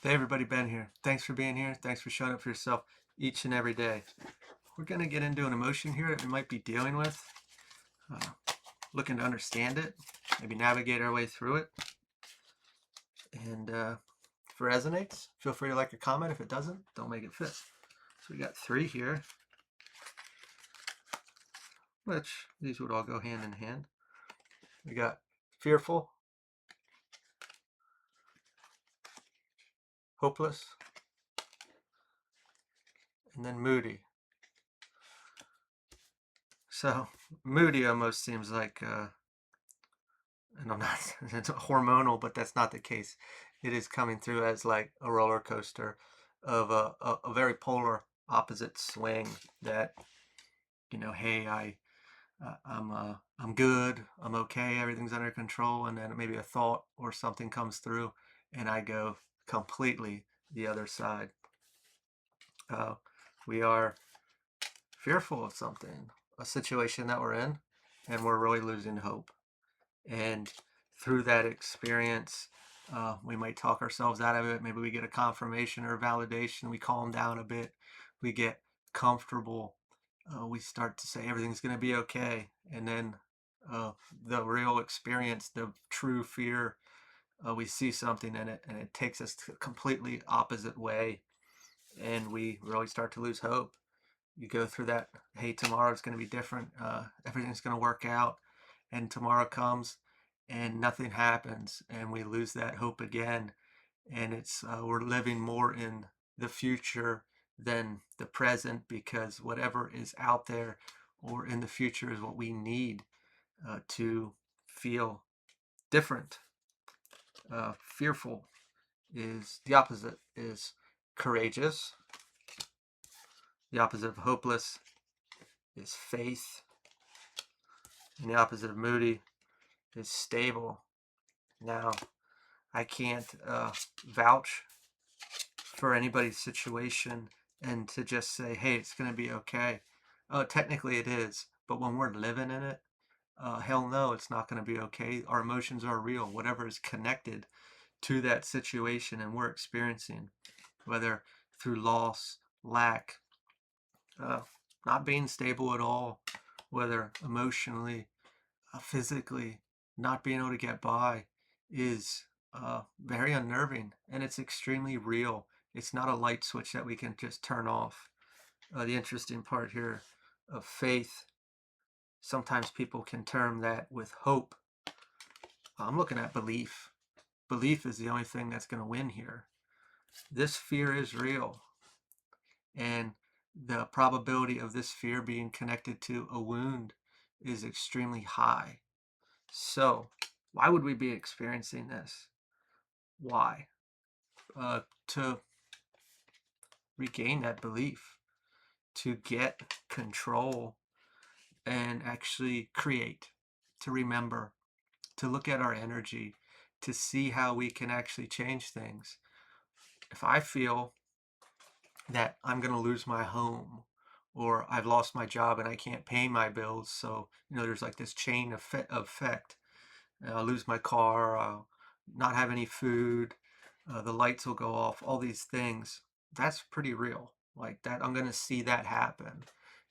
Hey everybody, Ben here. Thanks for being here. Thanks for showing up for yourself each and every day. We're going to get into an emotion here that we might be dealing with, uh, looking to understand it, maybe navigate our way through it. And if it resonates, feel free to like a comment. If it doesn't, don't make it fit. So we got three here, which these would all go hand in hand. We got fearful, hopeless, and then moody. So moody almost seems like and I'm not it's hormonal, but that's not the case. It is coming through as like a roller coaster of a very polar opposite swing that, hey, I'm good, I'm okay, everything's under control, and then maybe a thought or something comes through, and I go completely the other side. Uh, we are fearful of something, a situation that we're in, and we're really losing hope. And through that experience, we might talk ourselves out of it. Maybe we get a confirmation or validation. We calm down a bit. We get comfortable. We start to say everything's going to be okay. And then the real experience, the true fear, we see something in it and it takes us to a completely opposite way. And we really start to lose hope. You go through that, hey, tomorrow's going to be different. Everything's going to work out. And tomorrow comes and nothing happens. And we lose that hope again. And we're living more in the future than the present because whatever is out there or in the future is what we need to feel different. Fearful is the opposite, is courageous. The opposite of hopeless is faith. And the opposite of moody is stable. Now, I can't vouch for anybody's situation and to just say, hey, it's going to be okay. Technically, it is. But when we're living in it, hell no, it's not going to be okay. Our emotions are real. Whatever is connected to that situation and we're experiencing, whether through loss, lack, uh, not being stable at all, whether emotionally, physically, not being able to get by is very unnerving and it's extremely real. It's not a light switch that we can just turn off. The interesting part here of faith, sometimes people can term that with hope. I'm looking at belief. Belief is the only thing that's going to win here. This fear is real, and the probability of this fear being connected to a wound is extremely high. So, why would we be experiencing this? Why? To regain that belief, to get control and actually create, to remember, to look at our energy, to see how we can actually change things. If I feel that I'm going to lose my home or I've lost my job and I can't pay my bills, so there's like this chain effect. I'll lose my car, I'll not have any food, the lights will go off, all these things. That's pretty real. Like that, I'm going to see that happen.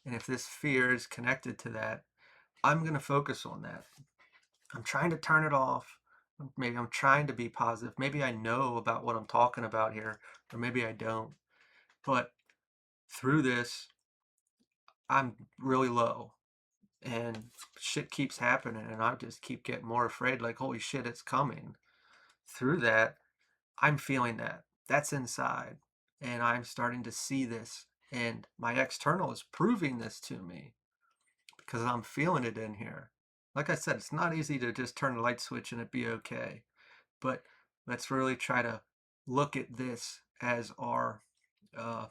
And if this fear is connected to that, I'm going to focus on that. I'm trying to turn it off. Maybe I'm trying to be positive. Maybe I know about what I'm talking about here, or maybe I don't. But through this, I'm really low and shit keeps happening and I just keep getting more afraid like holy shit it's coming. Through that, I'm feeling that. That's inside. And I'm starting to see this. And my external is proving this to me because I'm feeling it in here. Like I said, it's not easy to just turn a light switch and it be okay. But let's really try to look at this as our, uh,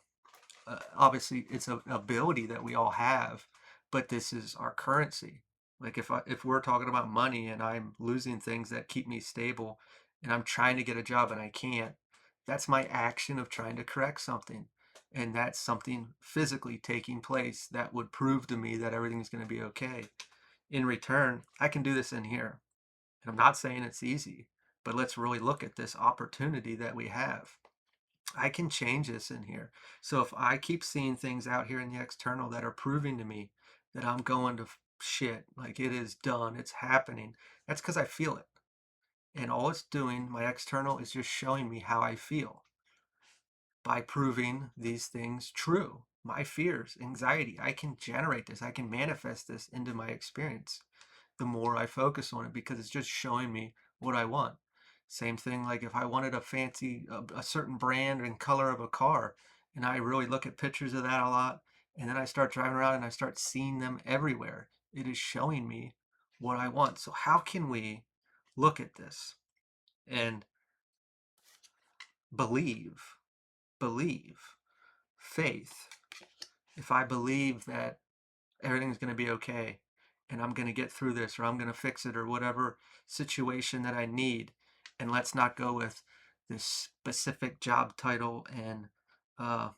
obviously, it's an ability that we all have, but this is our currency. Like if we're talking about money and I'm losing things that keep me stable and I'm trying to get a job and I can't, that's my action of trying to correct something. And that's something physically taking place that would prove to me that everything's going to be okay. In return, I can do this in here. And I'm not saying it's easy, but let's really look at this opportunity that we have. I can change this in here. So if I keep seeing things out here in the external that are proving to me that I'm going to shit, like it is done, it's happening, that's because I feel it. And all it's doing, my external, is just showing me how I feel by proving these things true. My fears, anxiety, I can generate this, I can manifest this into my experience the more I focus on it because it's just showing me what I want. Same thing, like if I wanted a fancy, a certain brand and color of a car, and I really look at pictures of that a lot, and then I start driving around and I start seeing them everywhere, it is showing me what I want. So, how can we look at this and believe, believe, faith? If I believe that everything's going to be okay and I'm going to get through this or I'm going to fix it or whatever situation that I need. And let's not go with this specific job title and uh,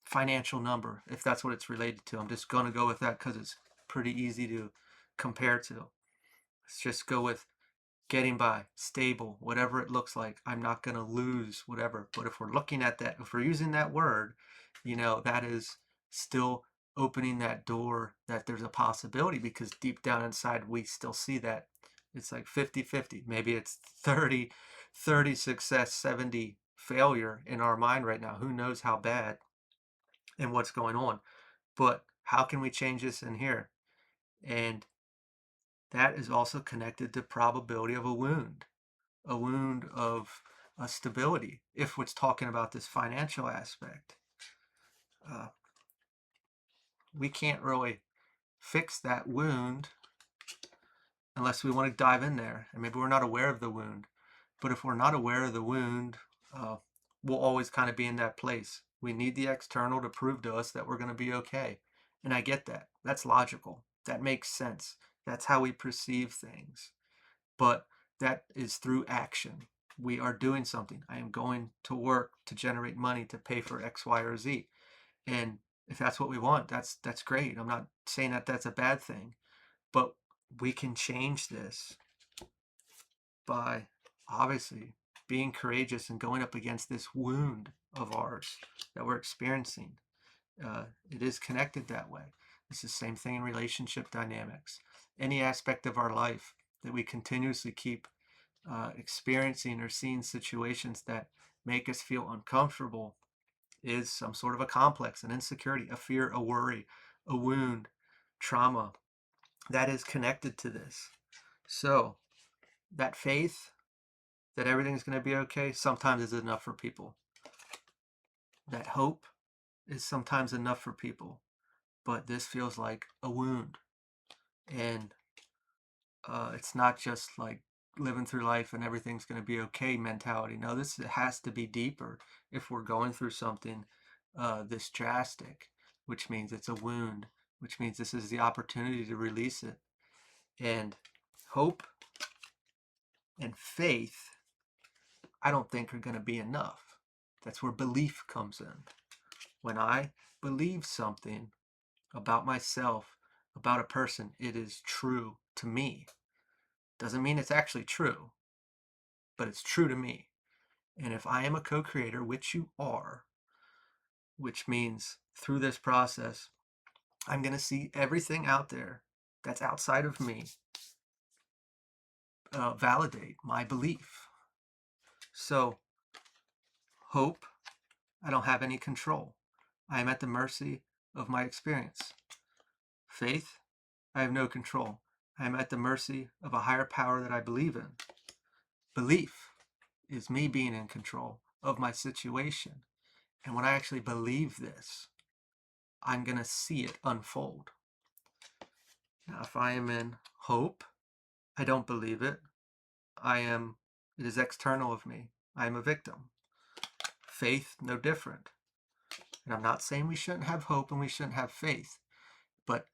financial number if that's what it's related to. I'm just going to go with that because it's pretty easy to compare to. Let's just go with getting by, stable, whatever it looks like. I'm not going to lose whatever. But if we're looking at that, if we're using that word, that is still opening that door that there's a possibility because deep down inside we still see that it's like 50-50. Maybe it's 30 success, 70 failure in our mind right now. Who knows how bad and what's going on. But how can we change this in here? And that is also connected to probability of a wound of stability if we're talking about this financial aspect. Uh, we can't really fix that wound unless we want to dive in there. And maybe we're not aware of the wound. But if we're not aware of the wound, uh, we'll always kind of be in that place. We need the external to prove to us that we're going to be okay. And I get that. That's logical. That makes sense. That's how we perceive things. But that is through action. We are doing something. I am going to work to generate money to pay for X, Y, or Z. And if that's what we want, that's great. I'm not saying that that's a bad thing, but we can change this by obviously being courageous and going up against this wound of ours that we're experiencing. It is connected that way. It's the same thing in relationship dynamics. Any aspect of our life that we continuously keep experiencing or seeing situations that make us feel uncomfortable is some sort of a complex, an insecurity, a fear, a worry, a wound, trauma that is connected to this. So, that faith that everything's going to be okay sometimes is enough for people. That hope is sometimes enough for people. But this feels like a wound. And it's not just like living through life and everything's going to be okay mentality. No, this has to be deeper if we're going through something this drastic, which means it's a wound, which means this is the opportunity to release it. And hope and faith, I don't think are going to be enough. That's where belief comes in. When I believe something about myself, about a person, it is true to me. Doesn't mean it's actually true, but it's true to me. And if I am a co creator, which you are, which means through this process, I'm going to see everything out there that's outside of me validate my belief. So, hope, I don't have any control. I am at the mercy of my experience. Faith, I have no control. I am at the mercy of a higher power that I believe in. Belief is me being in control of my situation. And when I actually believe this, I'm going to see it unfold. Now, if I am in hope, I don't believe it. It is external of me. I am a victim. Faith, no different. And I'm not saying we shouldn't have hope and we shouldn't have faith, but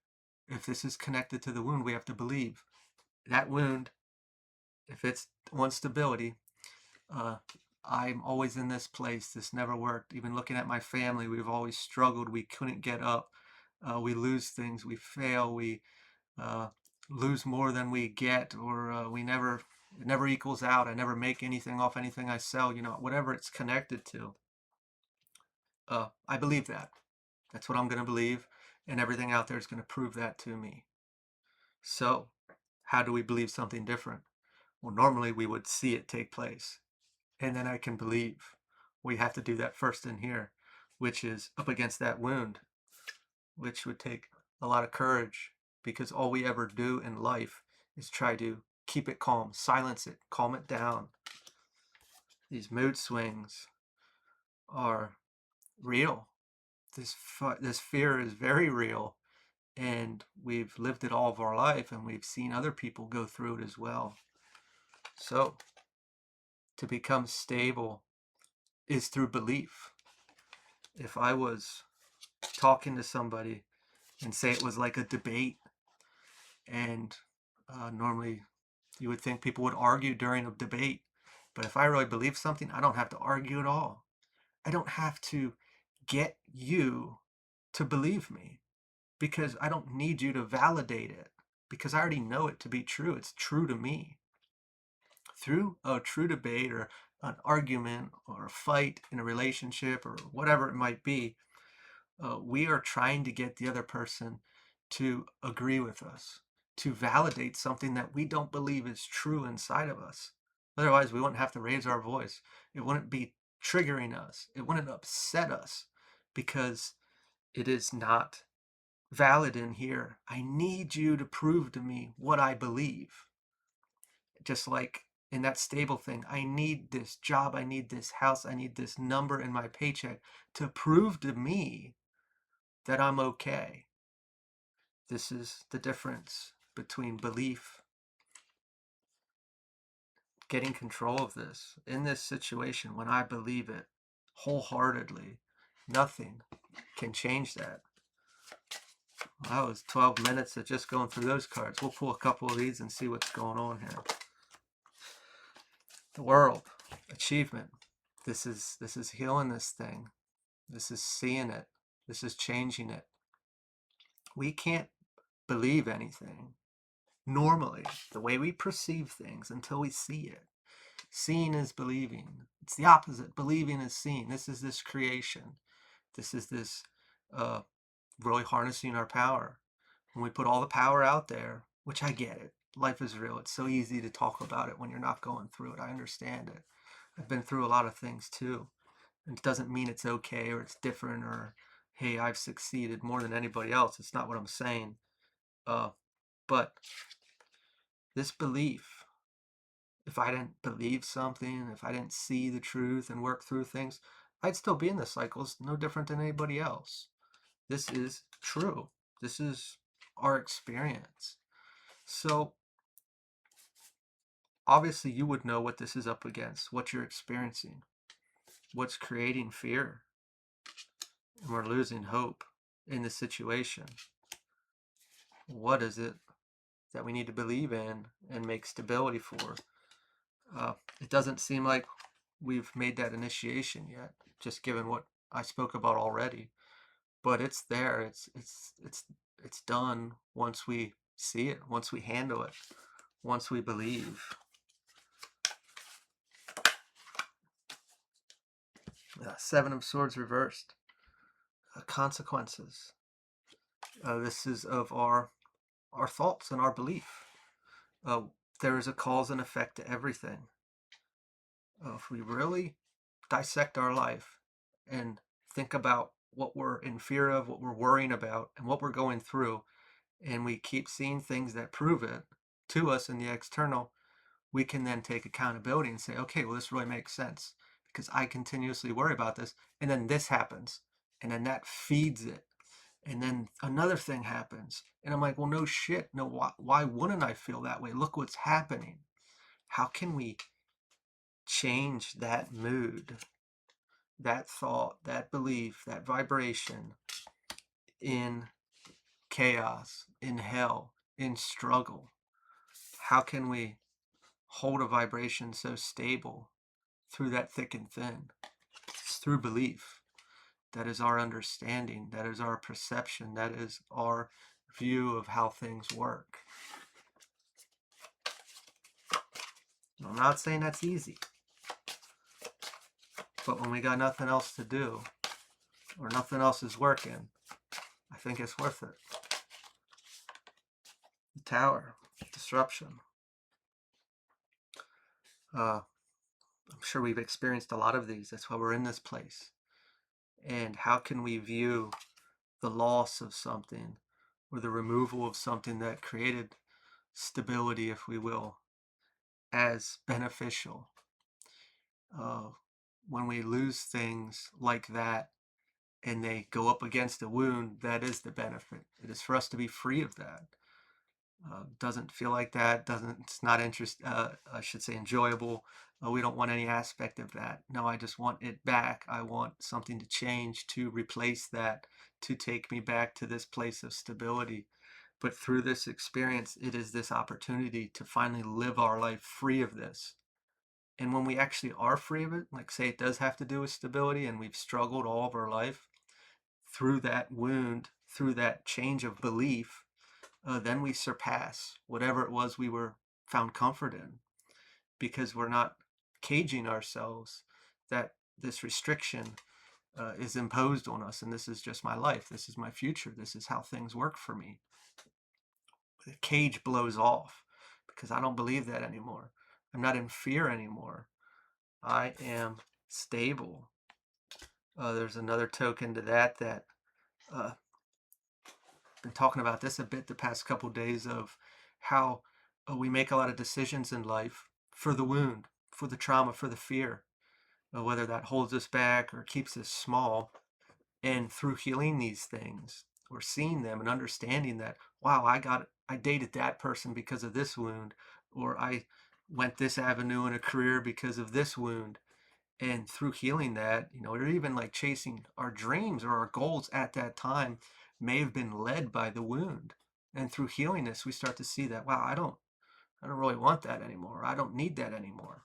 if this is connected to the wound, we have to believe. That wound, if it's on stability, I'm always in this place. This never worked. Even looking at my family, we've always struggled. We couldn't get up. We lose things. We fail. We uh, lose more than we get, or it never equals out. I never make anything off anything I sell. Whatever it's connected to. I believe that. That's what I'm going to believe, and everything out there is going to prove that to me. So, how do we believe something different? Well, normally we would see it take place, and then I can believe. We have to do that first in here, which is up against that wound, which would take a lot of courage, because all we ever do in life is try to keep it calm, silence it, calm it down. These mood swings are real. This fear is very real, and we've lived it all of our life, and we've seen other people go through it as well. So to become stable is through belief. If I was talking to somebody and say it was like a debate, and normally you would think people would argue during a debate, but if I really believe something, I don't have to argue at all. I don't have to get you to believe me, because I don't need you to validate it, because I already know it to be true. It's true to me. Through a true debate or an argument or a fight in a relationship or whatever it might be, we are trying to get the other person to agree with us, to validate something that we don't believe is true inside of us. Otherwise, we wouldn't have to raise our voice. It wouldn't be triggering us. It wouldn't upset us, because it is not valid in here. I need you to prove to me what I believe. Just like in that stable thing, I need this job, I need this house, I need this number in my paycheck to prove to me that I'm okay. This is the difference between belief, getting control of this. In this situation, when I believe it wholeheartedly, nothing can change that. Well, that was 12 minutes of just going through those cards. We'll pull a couple of these and see what's going on here. The world, achievement. This is healing this thing. This is seeing it. This is changing it. We can't believe anything normally, the way we perceive things, until we see it. Seeing is believing. It's the opposite. Believing is seeing. This is this creation. This is this really harnessing our power. When we put all the power out there, which I get it. Life is real. It's so easy to talk about it when you're not going through it. I understand it. I've been through a lot of things too. And it doesn't mean it's okay or it's different or, hey, I've succeeded more than anybody else. It's not what I'm saying. But this belief, if I didn't believe something, if I didn't see the truth and work through things, I'd still be in the cycles, no different than anybody else. This is true. This is our experience. So obviously you would know what this is up against, what you're experiencing, what's creating fear. And we're losing hope in this situation. What is it that we need to believe in and make stability for? It doesn't seem like we've made that initiation yet, just given what I spoke about already. But it's there. It's done once we see it, once we handle it, once we believe. Seven of Swords reversed. Consequences. This is of our thoughts and our belief. There is a cause and effect to everything. If we really dissect our life and think about what we're in fear of, what we're worrying about, and what we're going through, and we keep seeing things that prove it to us in the external, we can then take accountability and say, okay, well, this really makes sense, because I continuously worry about this, and then this happens, and then that feeds it, and then another thing happens, and I'm like, well, no shit, no, why wouldn't I feel that way? Look what's happening. How can we change that mood, that thought, that belief, that vibration in chaos, in hell, in struggle? How can we hold a vibration so stable through that thick and thin? It's through belief. That is our understanding. That is our perception. That is our view of how things work. I'm not saying that's easy. But when we got nothing else to do, or nothing else is working, I think it's worth it. The Tower, disruption. I'm sure we've experienced a lot of these. That's why we're in this place. And how can we view the loss of something or the removal of something that created stability, if we will, as beneficial? When we lose things like that and they go up against a wound, that is the benefit. It is for us to be free of that. Doesn't feel like that, it's not I should say enjoyable. We don't want any aspect of that. No, I just want it back. I want something to change, to replace that, to take me back to this place of stability. But through this experience, it is this opportunity to finally live our life free of this. And when we actually are free of it, like say it does have to do with stability and we've struggled all of our life, through that wound, through that change of belief, then we surpass whatever it was we were found comfort in, because we're not caging ourselves that this restriction is imposed on us and this is just my life, this is my future, this is how things work for me. The cage blows off because I don't believe that anymore. I'm not in fear anymore. I am stable. There's another token to that been talking about this a bit the past couple of days, of how we make a lot of decisions in life for the wound, for the trauma, for the fear, whether that holds us back or keeps us small. And through healing these things or seeing them and understanding that, wow, I dated that person because of this wound, or I went this avenue in a career because of this wound. And through healing that, or even like chasing our dreams or our goals at that time may have been led by the wound. And through healing this, we start to see that, wow, I don't really want that anymore. I don't need that anymore.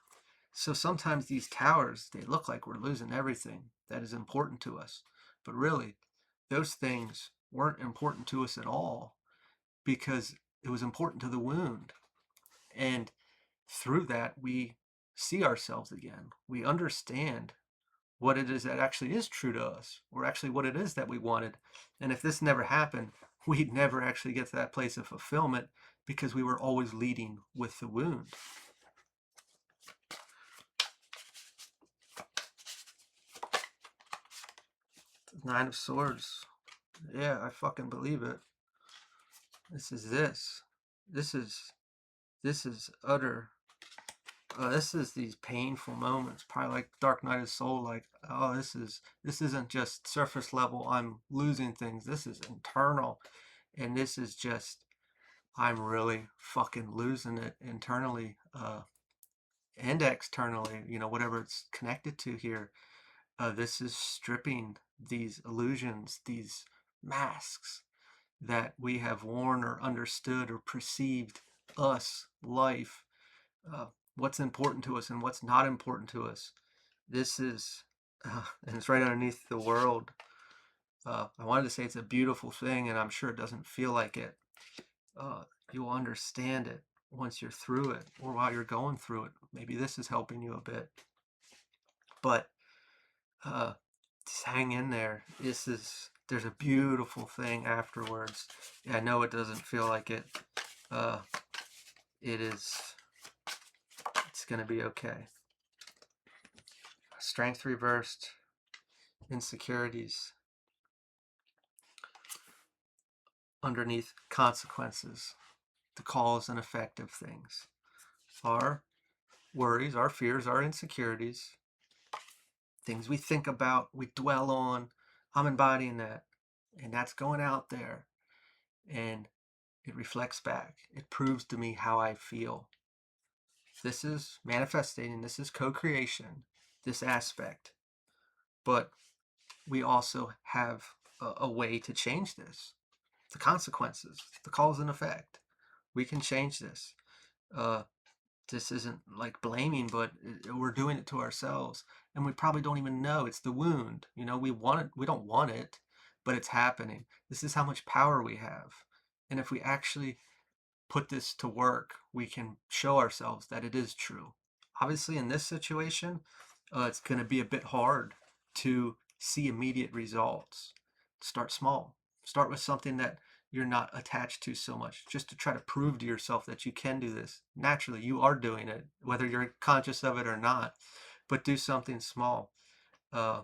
So sometimes these towers, they look like we're losing everything that is important to us. But really, those things weren't important to us at all, because it was important to the wound. And through that, we see ourselves again. We understand what it is that actually is true to us, or actually what it is that we wanted. And if this never happened, we'd never actually get to that place of fulfillment, because we were always leading with the wound. The Nine of Swords. Yeah, I fucking believe it. This is this. This is utter. This is these painful moments, probably like Dark Night of Soul. Like, oh, this isn't just surface level. I'm losing things. This is internal, and this is just, I'm really fucking losing it internally, and externally. Whatever it's connected to here. This is stripping these illusions, these masks that we have worn or understood or perceived us, life, uh, what's important to us and what's not important to us. This is, and it's right underneath the world. I wanted to say it's a beautiful thing, and I'm sure it doesn't feel like it. You'll understand it once you're through it, or while you're going through it. Maybe this is helping you a bit. But just hang in there. There's a beautiful thing afterwards. I know it doesn't feel like it. It's going to be okay. Strength reversed, insecurities underneath consequences, the cause and effect of things. Our worries, our fears, our insecurities, things we think about, we dwell on, I'm embodying that. And that's going out there. And it reflects back. It proves to me how I feel. This is manifesting, this is co-creation, this aspect. But we also have a way to change this. The consequences, the cause and effect. We can change this. This isn't like blaming, but we're doing it to ourselves, and we probably don't even know it's the wound. We want it, we don't want it, but it's happening. This is how much power we have, and if we actually put this to work, we can show ourselves that it is true. Obviously, in this situation, it's going to be a bit hard to see immediate results, start small. Start with something that you're not attached to so much, just to try to prove to yourself that you can do this. Naturally, you are doing it, whether you're conscious of it or not, but do something small, uh,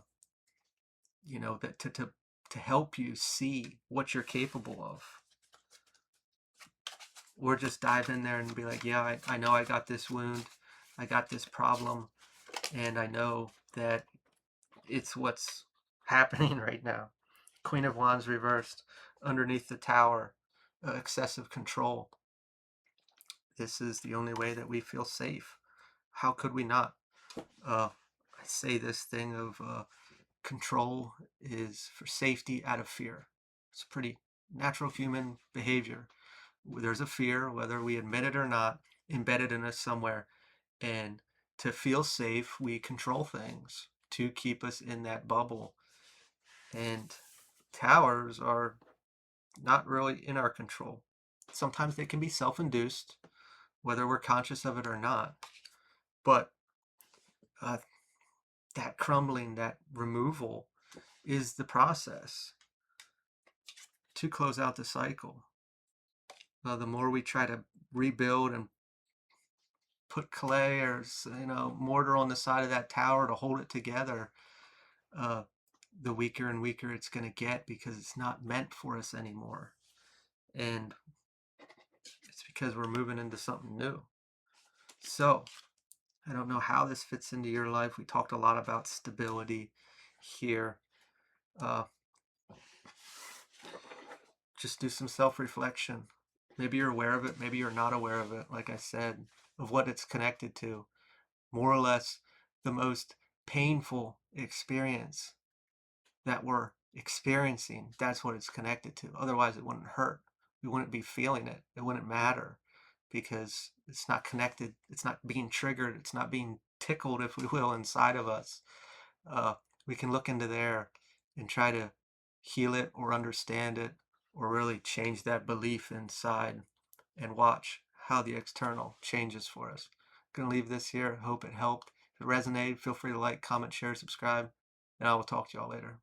that to help you see what you're capable of. Or just dive in there and be like, yeah, I know I got this wound, I got this problem, and I know that it's what's happening right now. Queen of Wands reversed underneath the tower, excessive control. This is the only way that we feel safe. How could we not? I say this thing of control is for safety out of fear. It's a pretty natural human behavior. There's a fear, whether we admit it or not, embedded in us somewhere. And to feel safe, we control things to keep us in that bubble. And towers are not really in our control. Sometimes they can be self-induced, whether we're conscious of it or not. But uh, that crumbling, that removal is the process to close out the cycle. The more we try to rebuild and put clay or mortar on the side of that tower to hold it together, the weaker and weaker it's going to get, because it's not meant for us anymore. And it's because we're moving into something new. So I don't know how this fits into your life. We talked a lot about stability here. Just do some self-reflection. Maybe you're aware of it, maybe you're not aware of it, like I said, of what it's connected to. More or less, the most painful experience that we're experiencing, that's what it's connected to. Otherwise, it wouldn't hurt. We wouldn't be feeling it. It wouldn't matter, because it's not connected. It's not being triggered. It's not being tickled, if we will, inside of us. We can look into there and try to heal it or understand it, or really change that belief inside, and watch how the external changes for us. I'm going to leave this here. Hope it helped. If it resonated, feel free to like, comment, share, subscribe, and I will talk to y'all later.